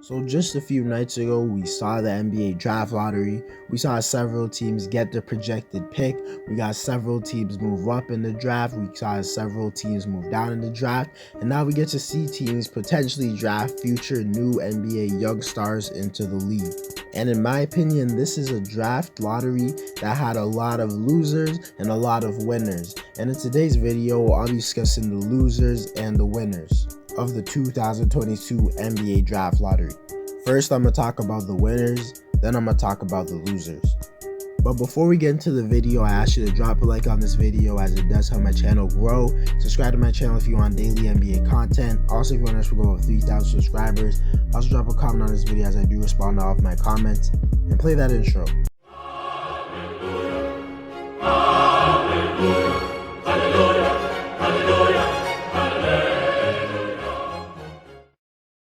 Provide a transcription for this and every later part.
So just a few nights ago, we saw the NBA draft lottery. We saw several teams get the projected pick. We got several teams move up in the draft. We saw several teams move down in the draft. And now we get to see teams potentially draft future new NBA young stars into the league. And in my opinion, this is a draft lottery that had a lot of losers and a lot of winners. And in today's video, I'll be discussing the losers and the winners of the 2022 NBA draft lottery. First, I'm going to talk about the winners, then I'm going to talk about the losers. But before we get into the video, I ask you to drop a like on this video as it does help my channel grow. Subscribe to my channel if you want daily NBA content. Also, if you want us to go over 3,000 subscribers, also drop a comment on this video as I do respond to all of my comments. And play that intro. Hallelujah, hallelujah, hallelujah, hallelujah, hallelujah.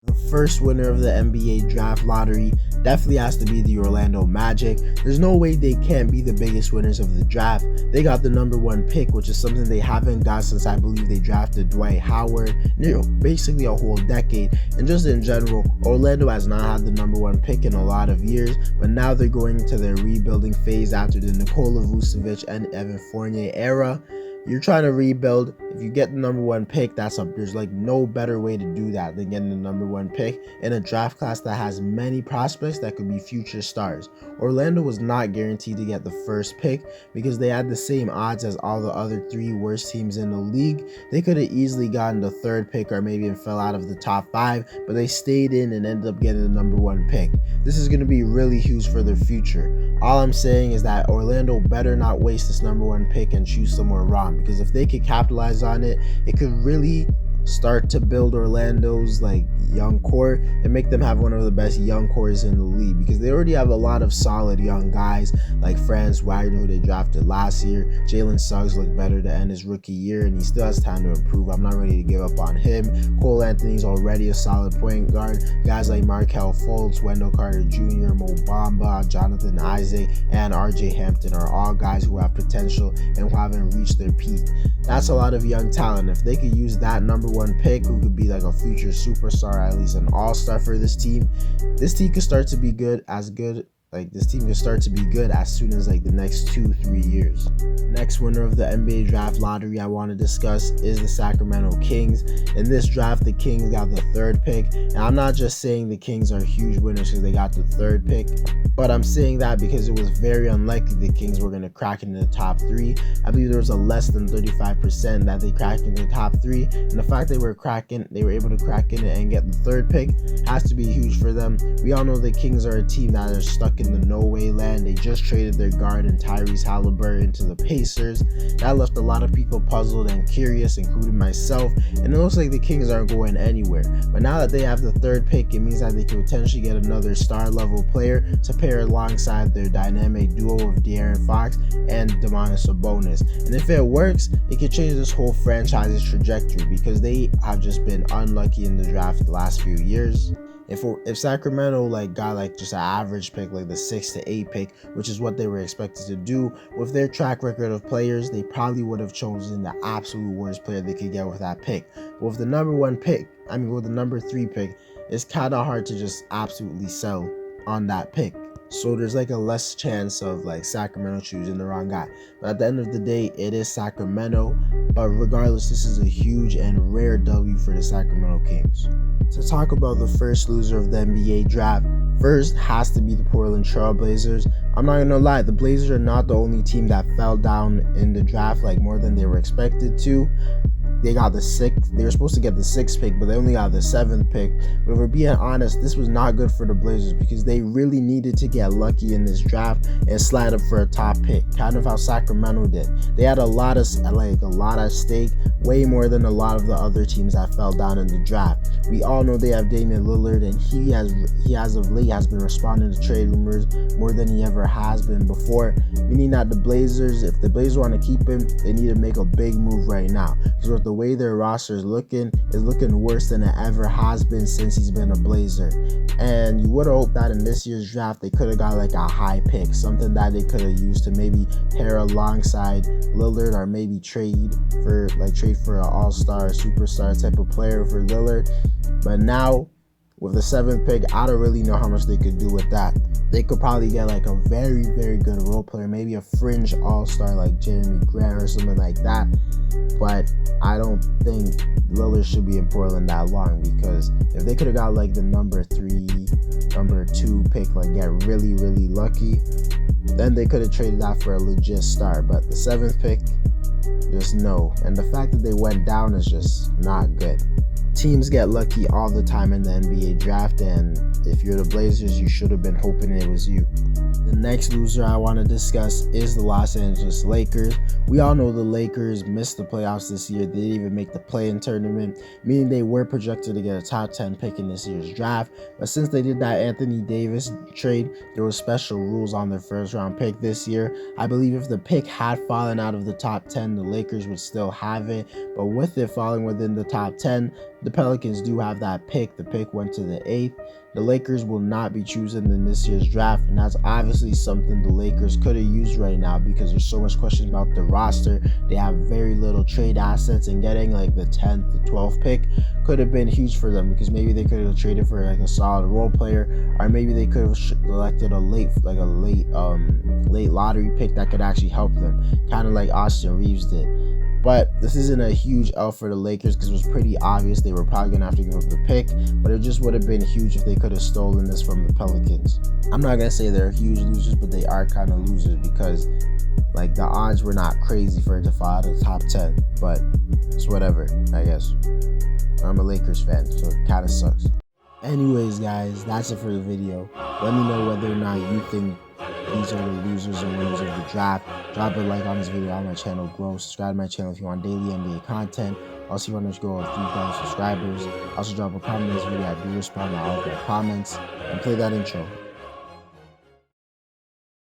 The first winner of the NBA draft lottery definitely has to be the Orlando Magic. There's no way they can't be the biggest winners of the draft. They got the #1 pick, which is something they haven't got since I believe they drafted Dwight Howard, basically a whole decade. And just in general, Orlando has not had the #1 pick in a lot of years, but now they're going into their rebuilding phase after the Nikola Vucevic and Evan Fournier era. You're trying to rebuild. If you get the #1 pick, there's like no better way to do that than getting the #1 pick in a draft class that has many prospects that could be future stars. Orlando was not guaranteed to get the first pick because they had the same odds as all the other 3 worst teams in the league. They could have easily gotten the 3rd pick or maybe even fell out of the top 5, but they stayed in and ended up getting the #1 pick. This is going to be really huge for their future. All I'm saying is that Orlando better not waste this #1 pick and choose somewhere wrong, because if they could capitalize on it, it could really start to build Orlando's young core and make them have one of the best young cores in the league, because they already have a lot of solid young guys like Franz Wagner, who they drafted last year. Jalen Suggs looked better to end his rookie year, and he still has time to improve. I'm not ready to give up on him. Cole Anthony's already a solid point guard. Guys like Markelle Fultz, Wendell Carter Jr., Mo Bamba, Jonathan Isaac, and RJ Hampton are all guys who have potential and who haven't reached their peak. That's a lot of young talent. If they could use that #1 pick, who could be like a future superstar, at least an all-star for this team could start to be good. This team can start to be good as soon as the next 2-3 years. Next winner of the NBA draft lottery I want to discuss is the Sacramento Kings. In this draft, the Kings got the 3rd pick, and I'm not just saying the Kings are huge winners because they got the 3rd pick, but I'm saying that because it was very unlikely the Kings were going to crack into the top 3. I believe there was a less than 35% that they cracked into the top 3, and the fact they were able to crack in it and get the 3rd pick has to be huge for them. We all know the Kings are a team that are stuck in the no-way land. They just traded their guard and Tyrese Halliburton to the Pacers. That left a lot of people puzzled and curious, including myself, and it looks like the Kings aren't going anywhere. But now that they have the 3rd pick, it means that they could potentially get another star-level player to pair alongside their dynamic duo of De'Aaron Fox and Domantas Sabonis. And if it works, it could change this whole franchise's trajectory, because they have just been unlucky in the draft the last few years. If Sacramento got just an average pick, like the 6 to 8 pick, which is what they were expected to do, with their track record of players, they probably would have chosen the absolute worst player they could get with that pick. But with the #1 pick, with the #3 pick, it's kind of hard to just absolutely sell on that pick. So there's a less chance of Sacramento choosing the wrong guy. But at the end of the day, it is Sacramento. But regardless, this is a huge and rare W for the Sacramento Kings. To talk about the first loser of the NBA draft, first has to be the Portland Trail Blazers. I'm not gonna lie, the Blazers are not the only team that fell down in the draft more than they were expected to. They got the 6th. They were supposed to get the 6th pick, but they only got the 7th pick. But if we're being honest, this was not good for the Blazers, because they really needed to get lucky in this draft and slide up for a top pick, kind of how Sacramento did. They had a lot at stake, way more than a lot of the other teams that fell down in the draft. We all know they have Damian Lillard, and he as of late has been responding to trade rumors more than he ever has been before. Meaning that the Blazers, if the Blazers want to keep him, they need to make a big move right now, because with the way their roster is looking worse than it ever has been since he's been a Blazer. And you would have hoped that in this year's draft they could have got a high pick, something that they could have used to maybe pair alongside Lillard, or maybe trade for an all-star superstar type of player for Lillard. But now With the 7th pick, I don't really know how much they could do with that. They could probably get like a very, very good role player, maybe a fringe all-star like Jeremy Grant or something like that. But I don't think Lillard should be in Portland that long, because if they could have got like the number 3, number 2 pick, like get really, really lucky, then they could have traded that for a legit star. But the 7th pick, just no. And the fact that they went down is just not good. Teams get lucky all the time in the NBA draft, and if you're the Blazers, you should have been hoping it was you. The next loser I want to discuss is the Los Angeles Lakers. We all know the Lakers missed the playoffs this year. They didn't even make the play-in tournament, meaning they were projected to get a top 10 pick in this year's draft. But since they did that Anthony Davis trade, there were special rules on their first-round pick this year. I believe if the pick had fallen out of the top 10, the Lakers would still have it. But with it falling within the top 10, the Pelicans do have that pick. The pick went to the 8th. The Lakers will not be choosing in this year's draft, and that's obviously something the Lakers could have used right now, because there's so much questions about the roster. They have very little trade assets, and getting like the 10th, the 12th pick could have been huge for them, because maybe they could have traded for like a solid role player, or maybe they could have selected a late lottery pick that could actually help them, kind of like Austin Reeves did. But this isn't a huge L for the Lakers, because it was pretty obvious they were probably going to have to give up the pick. But it just would have been huge if they could have stolen this from the Pelicans. I'm not going to say they're huge losers, but they are kind of losers, because like the odds were not crazy for it to fall out of the top 10. But it's whatever, I guess. I'm a Lakers fan, so it kind of sucks. Anyways, guys, that's it for the video. Let me know whether or not you think these are the losers and winners of the draft. Drop a like on this video on my channel, grow. Subscribe to my channel if you want daily NBA content. Also, if you want to go over 3,000 subscribers. Also, drop a comment in this video. I do respond to all of your comments. And play that intro.